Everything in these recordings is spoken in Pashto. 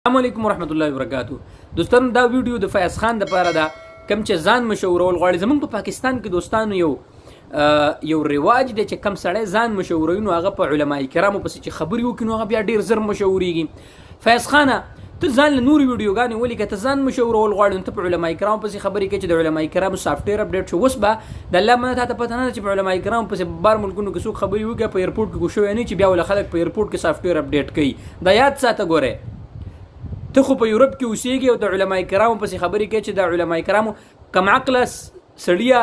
السلام علیکم ورحمت الله وبرکاتو. دوستانو دا ویډیو د فیاض خان د پاره ده کم چې ځان مشهورول غواړي. زمونږ په پاکستان کې دوستانو یو رواج دی چې کم سړی ځان مشهوروي نو هغه په علماء کرامو پسې چې خبرې وکړي نو هغه بیا ډېر زر مشهورېږي. فیاض خانه ته ځان له نورو ویډیوګانې ولیکه، ته ځان مشهورول غواړي نو ته په علماء کرامو پسې خبرې کوي چې د علماء کرامو سافټویر اپډیټ شو. اوس به د الله منه تاته پته نه ده چې په علماء کرامو پسې بار ملکونو کې څوک خبرې وکړي په ایرپورټ کې ګوشوی نه چې بیا ول خلک په ایرپورټ کې سافټویر اپډیټ کوي. دا یاد ساته ګوره، ته خو په یورپ کې اوسېږي او د علماء کرامو پسې خبرې کوي چې د علماء کرامو کم عقله سړیه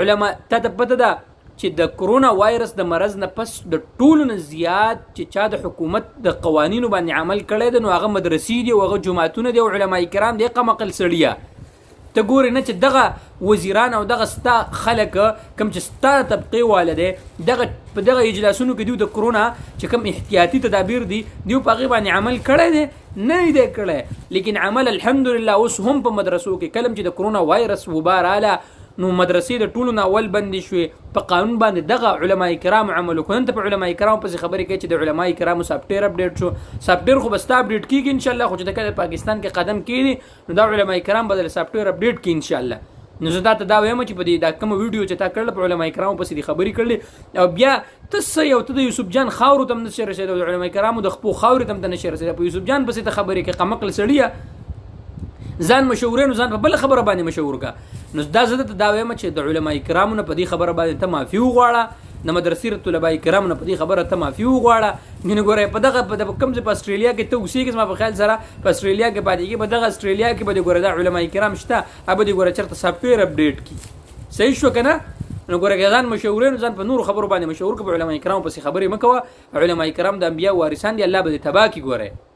علما ته ته پته ده چې د کرونا وایرس د مرض نه پس د ټولو نه زیات چې چا د حکومت د قوانینو باندې عمل کړی دی نو هغه مدرسې دي او هغه جوماتونه دي او علماء کرام دي. کم عقل سړیه ته ګورې نه چې دغه وزیران او دغه ستا خلک کم چې ستا طبقې واله دی په دغه اجلاسونو کې دوی د کرونا چې کم احتیاطي تدابیر دي دوی په هغې باندې عمل کړی دی نه دی کړی، لیکن عمل الحمدلله اوس هم په مدرسو کې کلم چې د کرونا وایرس وبا راله نو مدرسې د ټولو نه اول بندې شوې. په قانون باندې دغه علماء کرام عمل وکړي. نن ته په علماء کرامو پسې خبرې کوي چې د علماء کرامو سافټویر اپډیټ شو. سافټویر خو به ستا اپډیټ کېږي انشاءالله، خو چې د کله پاکستان کې قدم کېږي نو دا علماء کرام به د سافټویر اپډیټ کړي انشاءالله. نو زه دا وایم چې په دې دا کومه ویډیو چې تا کړله په علماء کرامو پسې دې خبرې کړلې او بیا ته څه یو ته د یوسف جان خاورو ته هم نشې رسېدلی او د علماء کرامو د خپو خاورې ته هم ته نشې رسېدلی. په یوسف جان پسې ته خبرې کوې، قمقل سړیه ځان مشهورې نو ځان په بله خبره باندې مشهور کا. نو دا زه درته دا وایم چې د علماء کرامو نه په دې خبره باندې ته معافي وغواړه، د مدرسې طلباء کرامو نه په دې خبره ته معافي وغواړه. ګینې ګوره په دغه کوم ځای په اسټرالیا کې ته اوسېږې زما په خیال سره په اسټرالیا کې پاتې کېږي، په دغه اسټرالیا کې به دې ګوره دا علماء کرام شته هغه به دې ګوره چېرته سافټویر اپډیټ کړي. صحیح شو که نه؟ نو ګوره که ځان مشهورې نو ځان په نورو خبرو باندې مشهور که، په علماء کرامو پسې خبرې مه کوه. علماء کرام د انبیا وارثان دي، الله به دې تباه کړي. ګوره